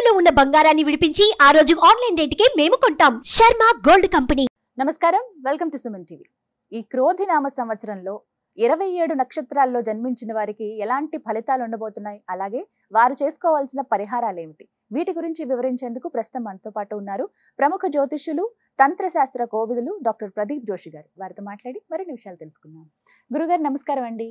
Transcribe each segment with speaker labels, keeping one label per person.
Speaker 1: తాకట్టులో ఉన్న బంగారాన్ని విడిపించి ఆ రోజు ఆన్లైన్ రేటుకే మేము కొంటాం. Sharma gold company.
Speaker 2: నమస్కారం, వెల్కమ్ టు సుమన్ టీవీ. ఈ క్రోధినామ సంవత్సరంలో 27 నక్షత్రాల్లో జన్మించిన వారికి ఎలాంటి ఫలితాలు ఉండబోతున్నాయి, అలాగే వారు చేసుకోవాల్సిన పరిహారాలు ఏమిటి, వీటి గురించి వివరించేందుకు ప్రస్తుతం మనతో పాటు ఉన్నారు ప్రముఖ జ్యోతిష్యులు, తంత్రశాస్త్ర కోవిదులు డాక్టర్ ప్రదీప్ జోషి గారు. వారితో మాట్లాడి మరిన్ని విషయాలు తెలుసుకుందాం. గురుగారు నమస్కారం అండి.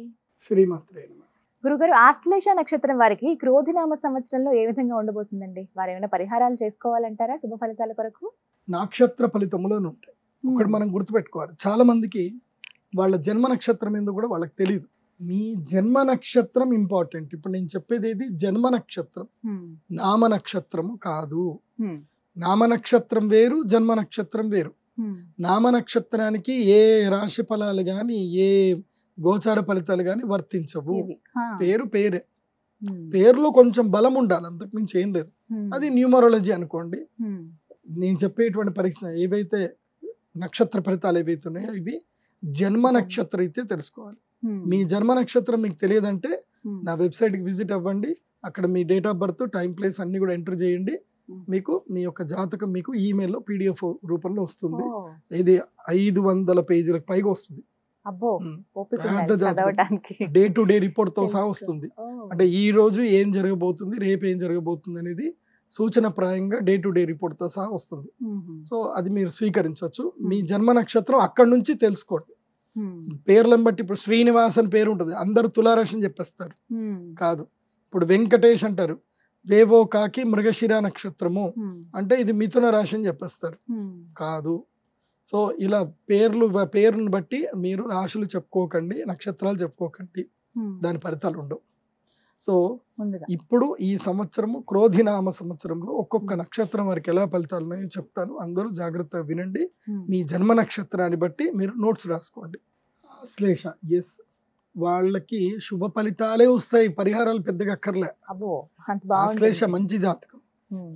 Speaker 3: శ్రీమాత్రే నమః.
Speaker 2: గురుగారు, ఆశ్లేష నక్షత్రం వారికి క్రోధినామ సంవత్సరంలో ఏ విధంగా ఉండబోతుందండి? వారు ఏమైనా పరిహారాలు చేసుకోవాలంటారా శుభ ఫలితాల కొరకు?
Speaker 3: నక్షత్ర ఫలితములోనే ఉంటాయి. ఒకటి మనం గుర్తుపెట్టుకోవాలి, చాలా మందికి వాళ్ళ జన్మ నక్షత్రం ఏందో కూడా వాళ్ళకి తెలియదు. మీ జన్మ నక్షత్రం ఇంపార్టెంట్. ఇప్పుడు నేను చెప్పేది ఏది జన్మ నక్షత్రం, నామ నక్షత్రము కాదు. నామ నక్షత్రం వేరు, జన్మ నక్షత్రం వేరు. నామ నక్షత్రానికి ఏ రాశి ఫలాలు గాని ఏ గోచార ఫలితాలు గాని వర్తించవు. పేరు పేరే, పేరులో కొంచెం బలం ఉండాలి, అంతకు మించి ఏం లేదు. అది న్యూమరాలజీ అనుకోండి. నేను చెప్పేటువంటి పరీక్ష ఏవైతే నక్షత్ర ఫలితాలు ఏవైతే ఉన్నాయో ఇవి జన్మ నక్షత్రం అయితే తెలుసుకోవాలి. మీ జన్మ నక్షత్రం మీకు తెలియదంటే నా వెబ్సైట్కి విజిట్ అవ్వండి. అక్కడ మీ date of birth, time, place అన్ని కూడా ఎంటర్ చేయండి. మీకు మీ యొక్క జాతకం మీకు ఈమెయిల్లో PDF రూపంలో వస్తుంది. ఇది 500 పేజీలకు పైగా వస్తుంది. డే టు డే రిపోర్ట్ తో సహా వస్తుంది. అంటే ఈ రోజు ఏం జరగబోతుంది, రేపు ఏం జరగబోతుంది అనేది సూచనప్రాయంగా డే టు డే రిపోర్ట్ తో సహా వస్తుంది. సో అది మీరు స్వీకరించవచ్చు. మీ జన్మ నక్షత్రం అక్కడి నుంచి తెలుసుకోండి. పేర్లను బట్టి ఇప్పుడు శ్రీనివాస్ అని పేరు ఉంటుంది, అందరు తులారాశి అని చెప్పేస్తారు. కాదు. ఇప్పుడు వెంకటేష్ అంటారు, వేవో కాకి మృగశిర నక్షత్రము అంటే ఇది మిథున రాశి అని చెప్పేస్తారు. కాదు. సో ఇలా పేరును బట్టి మీరు రాశులు చెప్పుకోకండి, నక్షత్రాలు చెప్పుకోకండి, దాని ఫలితాలు ఉండవు. సో ఇప్పుడు ఈ సంవత్సరము క్రోధినామ సంవత్సరంలో ఒక్కొక్క నక్షత్రం వారికి ఎలా ఫలితాలు ఉన్నాయో చెప్తాను. అందరూ జాగ్రత్తగా వినండి. మీ జన్మ నక్షత్రాన్ని బట్టి మీరు నోట్స్ రాసుకోండి. ఆశ్లేష, ఎస్, వాళ్ళకి శుభ ఫలితాలే వస్తాయి, పరిహారాలు పెద్దగా అక్కర్లే. ఆశ్లేష మంచి జాతకం.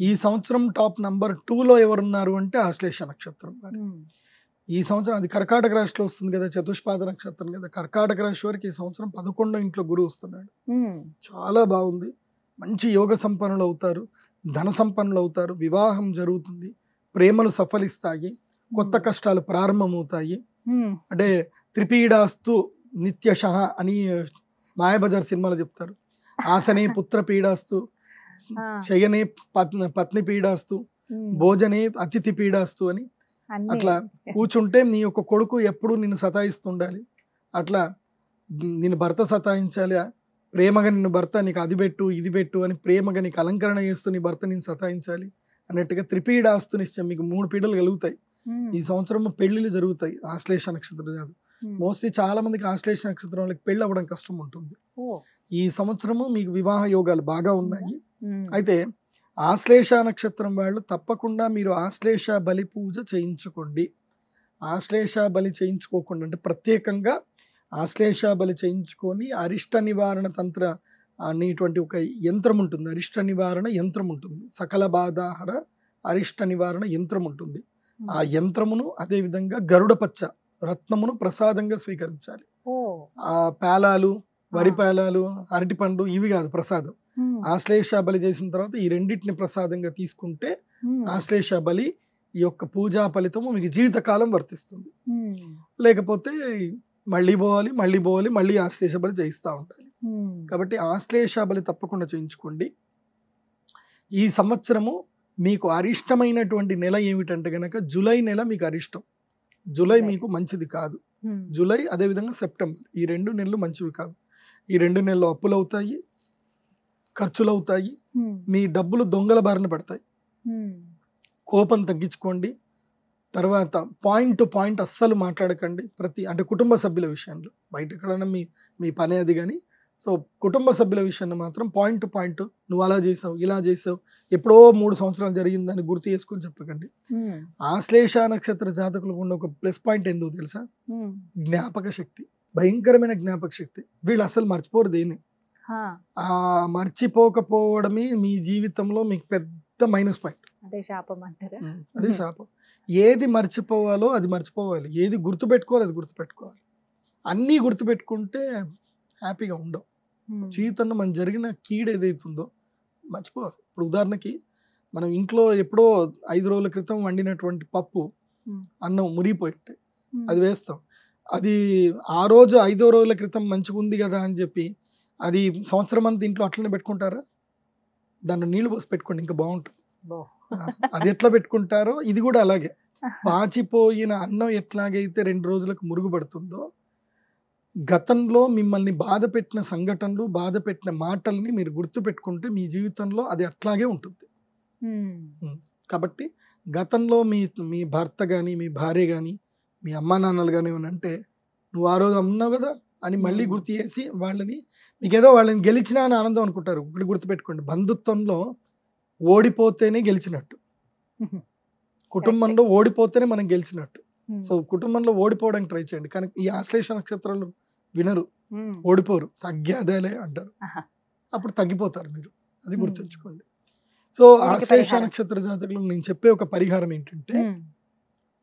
Speaker 3: ఈ సంవత్సరం టాప్ నంబర్ 2లో ఎవరున్నారు అంటే ఆశ్లేష నక్షత్రం వారు. ఈ సంవత్సరం అది కర్కాటక రాశిలో వస్తుంది కదా, చతుష్పాద నక్షత్రం కదా. కర్కాటక రాశి వారికి ఈ సంవత్సరం 11వ ఇంట్లో గురువు వస్తున్నాడు. చాలా బాగుంది. మంచి యోగ సంపన్నులు అవుతారు, ధన సంపన్నులు అవుతారు, వివాహం జరుగుతుంది, ప్రేమలు సఫలిస్తాయి, కొత్త కష్టాలు ప్రారంభమవుతాయి. అంటే త్రిపీడాస్తు నిత్యశః అని మాయాబజార్ సినిమాలో చెప్తారు. ఆసనే పుత్ర పీడాస్తు, శయనే పత్ని పీడాస్తు, భోజనే అతిథి పీడాస్తు అని. అట్లా కూర్చుంటే నీ యొక్క కొడుకు ఎప్పుడు నిన్ను సతాయిస్తుండాలి, అట్లా నిన్ను భర్త సతాయించాలి, ప్రేమగా నిన్ను భర్త నీకు అది పెట్టు ఇది పెట్టు అని ప్రేమగా నీకు అలంకరణ చేస్తూ నీ భర్త నేను సతాయించాలి అన్నట్టుగా త్రిపీడాస్తు నిశ్చయం. మీకు 3 పీడలు కలుగుతాయి. ఈ సంవత్సరం పెళ్లిళ్ళు జరుగుతాయి ఆశ్లేష నక్షత్రం కాదు. మోస్ట్లీ చాలా మందికి ఆశ్లేష నక్షత్రం వాళ్ళకి పెళ్లి అవ్వడం కష్టం ఉంటుంది. ఈ సంవత్సరము మీకు వివాహ యోగాలు బాగా ఉన్నాయి. అయితే ఆశ్లేష నక్షత్రం వాళ్ళు తప్పకుండా మీరు ఆశ్లేష బలి పూజ చేయించుకోండి. ఆశ్లేష బలి చేయించుకోకుండా అంటే ప్రత్యేకంగా ఆశ్లేష బలి చేయించుకొని అరిష్ట నివారణ తంత్ర అనేటువంటి ఒక యంత్రం ఉంటుంది, అరిష్ట నివారణ యంత్రం ఉంటుంది, సకల బాధాహర అరిష్ట నివారణ యంత్రం ఉంటుంది. ఆ యంత్రమును అదేవిధంగా గరుడ పచ్చ రత్నమును ప్రసాదంగా స్వీకరించాలి. ఆ పేలాలు, వరి పేలాలు, అరటి పండు ఇవి కాదు ప్రసాదం. ఆశ్లేష బలి చేసిన తర్వాత ఈ రెండింటిని ప్రసాదంగా తీసుకుంటే ఆశ్లేష బలి యొక్క పూజా ఫలితము మీకు జీవితకాలం వర్తిస్తుంది. లేకపోతే మళ్ళీ పోవాలి మళ్ళీ ఆశ్లేష బలి చేయిస్తూ ఉండాలి. కాబట్టి ఆశ్లేష బలి తప్పకుండా చేయించుకోండి. ఈ సంవత్సరము మీకు అరిష్టమైనటువంటి నెల ఏమిటంటే గనక జూలై నెల మీకు అరిష్టం. జూలై మీకు మంచిది కాదు. జూలై అదేవిధంగా సెప్టెంబర్ ఈ 2 నెలలు మంచివి కాదు. ఈ 2 నెలలు అప్పులు అవుతాయి, ఖర్చులు అవుతాయి, మీ డబ్బులు దొంగల బారిన పడతాయి. కోపం తగ్గించుకోండి. తర్వాత పాయింట్ టు పాయింట్ అస్సలు మాట్లాడకండి. అంటే కుటుంబ సభ్యుల విషయంలో, బయట ఎక్కడైనా మీ పని అది కానీ. సో కుటుంబ సభ్యుల విషయాన్ని మాత్రం పాయింట్ టు పాయింట్, నువ్వు అలా చేసావు ఇలా చేసావు, ఎప్పుడో 3 సంవత్సరాలు జరిగిందని గుర్తు చేసుకొని చెప్పకండి. ఆశ్లేష నక్షత్ర జాతకులకు ఉన్న ఒక ప్లస్ పాయింట్ ఎందుకు తెలుసా? జ్ఞాపక శక్తి, భయంకరమైన జ్ఞాపక శక్తి. వీళ్ళు అసలు మర్చిపోరు దేన్ని. ఆ మర్చిపోకపోవడమే మీ జీవితంలో మీకు పెద్ద మైనస్ పాయింట్.
Speaker 2: అదే శాపం అంటారా?
Speaker 3: అదే శాపం. ఏది మర్చిపోవాలో అది మర్చిపోవాలి, ఏది గుర్తుపెట్టుకోవాలి అది గుర్తుపెట్టుకోవాలి. అన్నీ గుర్తుపెట్టుకుంటే హ్యాపీగా ఉండవు. జీవితంలో మన జరిగిన కీడు ఏదైతుందో మర్చిపోవాలి. ఇప్పుడు ఉదాహరణకి మనం ఇంట్లో ఎప్పుడో 5 రోజుల క్రితం వండినటువంటి పప్పు అన్నం మురిగిపోయి ఉంటాయి, అది వేస్తాం. అది ఆ రోజు 5వ రోజుల క్రితం మంచిగా ఉంది కదా అని చెప్పి అది సంవత్సరం అంతా ఇంట్లో అట్లనే పెట్టుకుంటారా? దాంట్లో నీళ్లు పోసి పెట్టుకోండి, ఇంకా బాగుంటుంది. అది ఎట్లా పెట్టుకుంటారో ఇది కూడా అలాగే. పాచిపోయిన అన్నం ఎట్లాగైతే 2 రోజులకు మురుగుపడుతుందో, గతంలో మిమ్మల్ని బాధ పెట్టిన సంఘటనలు, బాధ పెట్టిన మాటల్ని మీరు గుర్తు పెట్టుకుంటే మీ జీవితంలో అది అట్లాగే ఉంటుంది. కాబట్టి గతంలో మీ భర్త కానీ, మీ భార్య కానీ, మీ అమ్మా నాన్నలు కానీ అంటే నువ్వు ఆ రోజు అన్నావు కదా అని మళ్ళీ గుర్తు చేసి వాళ్ళని, మీకేదో వాళ్ళని గెలిచినా అని ఆనందం అనుకుంటారు. ఇప్పుడు గుర్తుపెట్టుకోండి, బంధుత్వంలో ఓడిపోతేనే గెలిచినట్టు, కుటుంబంలో ఓడిపోతేనే మనం గెలిచినట్టు. సో కుటుంబంలో ఓడిపోవడానికి ట్రై చేయండి. కానీ ఈ ఆశ్లేష నక్షత్రాలు వినరు, ఓడిపోరు, తగ్గేదేలే అంటారు, అప్పుడు తగ్గిపోతారు మీరు. అది గుర్తుంచుకోండి. సో ఆశ్లేష నక్షత్ర జాతకులకు నేను చెప్పే ఒక పరిహారం ఏంటంటే,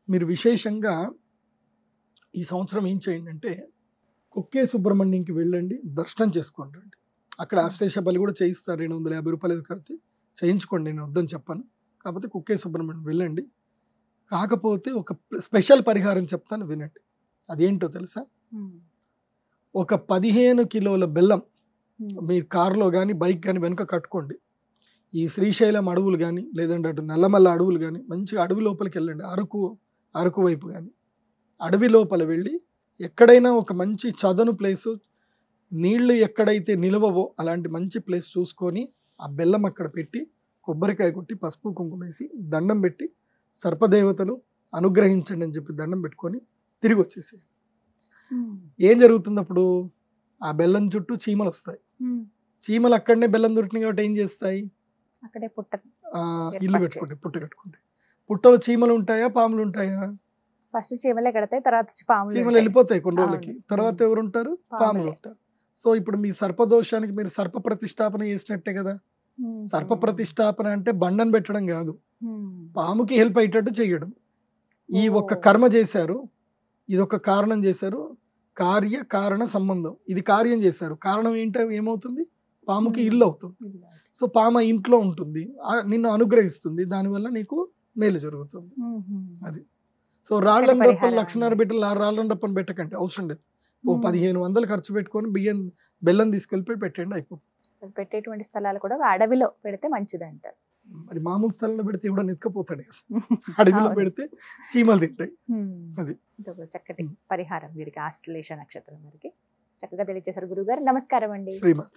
Speaker 3: మీరు విశేషంగా ఈ సంవత్సరం ఏం చేయండి అంటే, కుక్కే సుబ్రహ్మణ్యంకి వెళ్ళండి, దర్శనం చేసుకోండి. అక్కడ ఆశ్లేష బలి కూడా చేయిస్తారు, 250 రూపాయలు కడితే చేయించుకోండి, నేను వద్దని చెప్పాను. కాకపోతే కుక్కే సుబ్రహ్మణ్యం వెళ్ళండి. కాకపోతే ఒక స్పెషల్ పరిహారం చెప్తాను, వినండి. అదేంటో తెలుసా? ఒక 15 కిలోల బెల్లం మీరు కారులో కానీ బైక్ కానీ వెనుక కట్టుకోండి. ఈ శ్రీశైలం అడవులు కానీ, లేదంటే అటు నల్లమల్ల అడవులు కానీ, మంచిగా అడవి లోపలికి వెళ్ళండి. అరకు వైపు కానీ అడవి లోపల వెళ్ళి ఎక్కడైనా ఒక మంచి చదను ప్లేసు, నీళ్లు ఎక్కడైతే నిలవవో అలాంటి మంచి ప్లేస్ చూసుకొని ఆ బెల్లం అక్కడ పెట్టి, కొబ్బరికాయ కొట్టి, పసుపు కుంకుమ వేసి దండం పెట్టి, సర్పదేవతలు అనుగ్రహించండి అని చెప్పి దండం పెట్టుకొని తిరిగి వచ్చేసేయండి. ఏం జరుగుతుంది అప్పుడు? ఆ బెల్లం చుట్టూ చీమలు వస్తాయి. చీమలు అక్కడనే బెల్లం దొరికినాయి కాబట్టి ఏం చేస్తాయి?
Speaker 2: అక్కడే
Speaker 3: ఇల్లు పెట్టుకుంటాయి, పుట్ట కట్టుకుంటాయి. పుట్టలో చీమలు ఉంటాయా, పాములు ఉంటాయా?
Speaker 2: ఫస్ట్ చీమలే కడతాయి, తర్వాత
Speaker 3: చీమలు వెళ్ళిపోతాయి కొన్ని రోజులకి. తర్వాత ఎవరు ఉంటారు? పాములు ఉంటారు. సో ఇప్పుడు మీ సర్పదోషానికి మీరు సర్ప ప్రతిష్టాపన చేసినట్టే కదా. సర్ప ప్రతిష్టాపన అంటే బండను పెట్టడం కాదు, పాముకి హెల్ప్ అయ్యేటట్టు చేయడం. ఈ ఒక్క కర్మ చేశారు, ఇదొక కారణం చేశారు, కార్య కారణ సంబంధం. ఇది కార్యం చేశారు, కారణం ఏంటో ఏమవుతుంది? పాముకి ఇల్లు అవుతుంది. సో పాము ఇంట్లో ఉంటుంది, నిన్ను అనుగ్రహిస్తుంది, దానివల్ల నీకు మేలు జరుగుతుంది. అది. సో రాళ్ళని రప్పని లక్షణాలు బిడ్డలు రాళ్ళని రప్పని పెట్టకండి, అవసరం లేదు. 1500 ఖర్చు పెట్టుకొని బెల్లం తీసుకెళ్ళిపోయి పెట్టండి, అయిపోతుంది.
Speaker 2: పెట్టేటువంటి స్థలాలు కూడా అడవిలో పెడితే మంచిది అంటారు.
Speaker 3: మరి మామూలు స్థలంలో పెడితే కూడా నెత్తుకపోతాడు కదా, అడవిలో పెడితే చీమలు తింటాయి. అది
Speaker 2: చక్కటి పరిహారం వీరికి, ఆశ్లేష నక్షత్రం వారికి చక్కగా తెలియజేశారు గురుగారు. నమస్కారం అండి.
Speaker 3: శ్రీమాత.